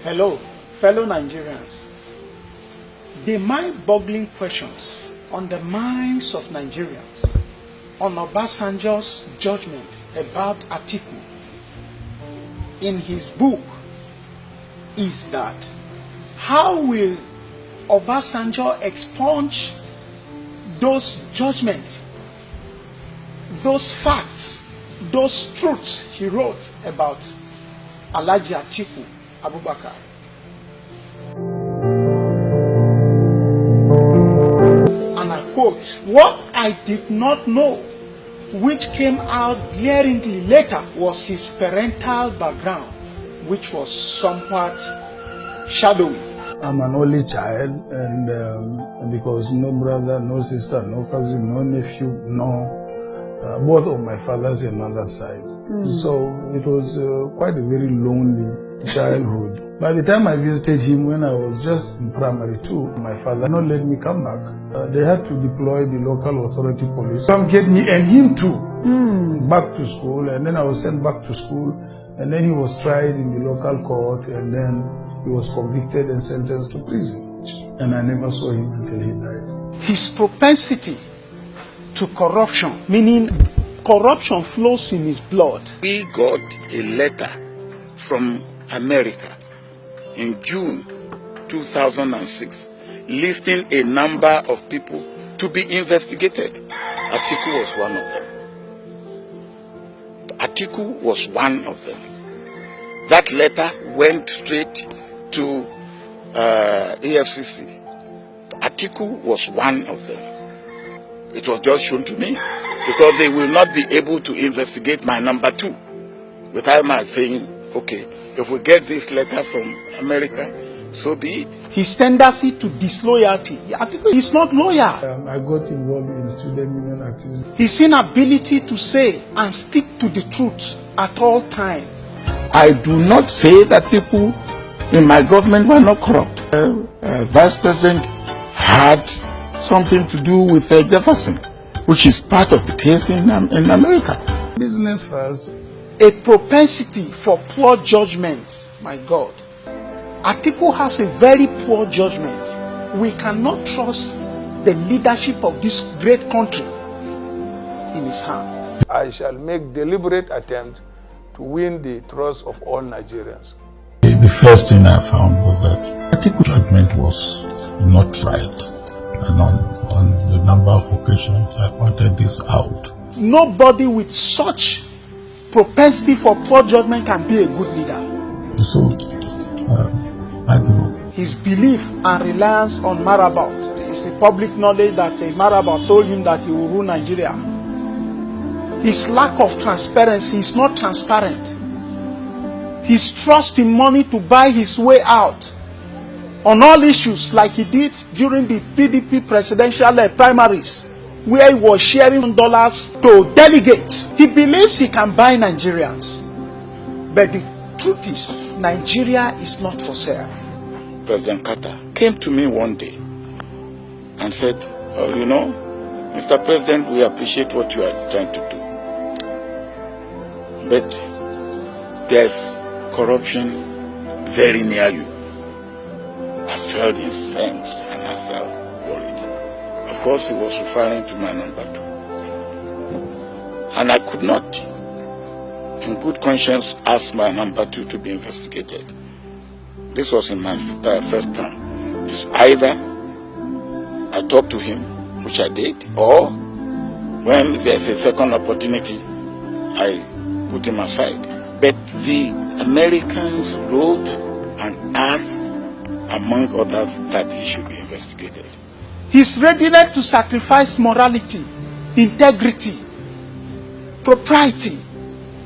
Hello, fellow Nigerians. The mind-boggling questions on the minds of Nigerians on Obasanjo's judgment about Atiku in his book is that how will Obasanjo expunge those judgments, those facts, those truths he wrote about Alhaji Atiku Abubakar? And I quote, "What I did not know, which came out glaringly later, was his parental background, which was somewhat shadowy." I'm an only child, and because no brother, no sister, no cousin, no nephew, both of my father's and mother's side. So it was quite a very lonely childhood. By the time I visited him when I was just in primary 2, my father not let me come back. They had to deploy the local authority police, come get me and him too, back to school. And then I was sent back to school, and then he was tried in the local court, and then he was convicted and sentenced to prison. And I never saw him until he died. His propensity to corruption, meaning corruption flows in his blood. We got a letter from America in June 2006 listing a number of people to be investigated. Atiku was one of them. Atiku was one of them. That letter went straight to EFCC. Atiku was one of them. It was just shown to me because they will not be able to investigate my number 2 without my saying, okay, if we get this letter from America, so be it. His tendency to disloyalty. Atiku is not loyal. I got involved in student union activism. His inability to say and stick to the truth at all times. I do not say that people in my government were not corrupt. Vice President had something to do with Jefferson, which is part of the case in America. Business first. A propensity for poor judgment, my God. Atiku has a very poor judgment. We cannot trust the leadership of this great country in his hand. I shall make deliberate attempt to win the trust of all Nigerians. The first thing I found was that Atiku's judgment was not right. And on the number of occasions I pointed this out. Nobody with such propensity for poor judgment can be a good leader. So, I grew. His belief and reliance on Marabout. It's a public knowledge that a Marabout told him that he will rule Nigeria. His lack of transparency is not transparent. His trust in money to buy his way out on all issues, like he did during the PDP presidential primaries, where he was sharing dollars to delegates. He believes he can buy Nigerians. But the truth is, Nigeria is not for sale. President Carter came to me one day and said, oh, you know, Mr. President, we appreciate what you are trying to do. But there's corruption very near you. I felt incensed and I felt worried. Of course, he was referring to my number 2. And I could not, in good conscience, ask my number 2 to be investigated. This was in my first term. It's either I talk to him, which I did, or when there's a second opportunity, I put him aside. But the Americans wrote and asked, among others, that he should be investigated. His readiness to sacrifice morality, integrity, propriety,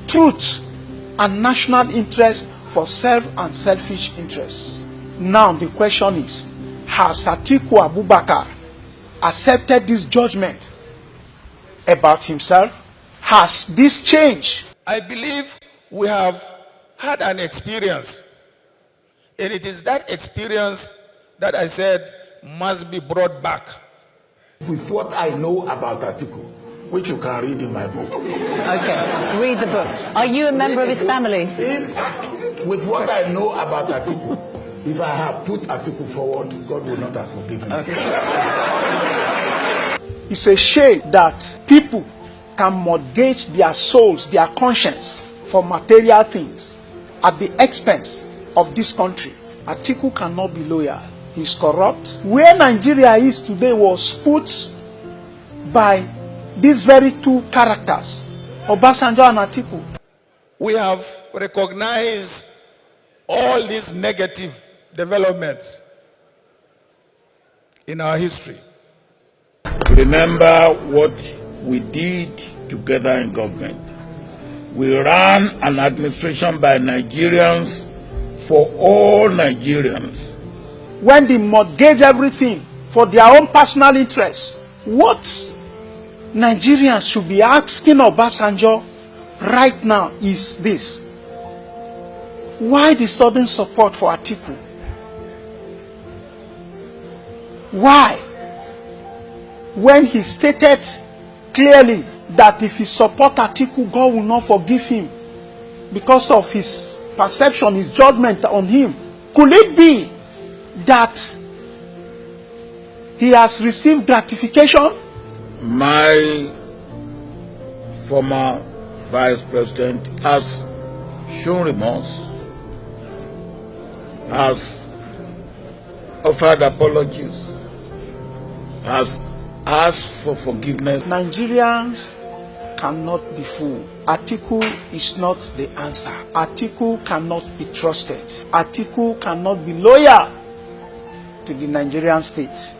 truth, and national interest for self and selfish interests. Now the question is, has Atiku Abubakar accepted this judgment about himself? Has this changed? I believe we have had an experience, and it is that experience that I said must be brought back. With what I know about Atiku, which you can read in my book. Okay, read the book. Are you a member of his family? With what I know about Atiku, if I have put Atiku forward, God will not have forgiven me. It's a shame that people can mortgage their souls, their conscience for material things at the expense of this country. Atiku cannot be loyal. He's corrupt. Where Nigeria is today was put by these very two characters, Obasanjo and Atiku. We have recognized all these negative developments in our history. Remember what we did together in government. We ran an administration by Nigerians for all Nigerians. When they mortgage everything for their own personal interests, what Nigerians should be asking Obasanjo right now is this: why the sudden support for Atiku? Why? When he stated clearly that if he support Atiku, God will not forgive him because of his perception, his judgment on him. Could it be that he has received gratification? My former vice president has shown remorse, has offered apologies, has asked for forgiveness. Nigerians cannot be fooled. Atiku is not the answer. Atiku cannot be trusted. Atiku cannot be loyal to the Nigerian state.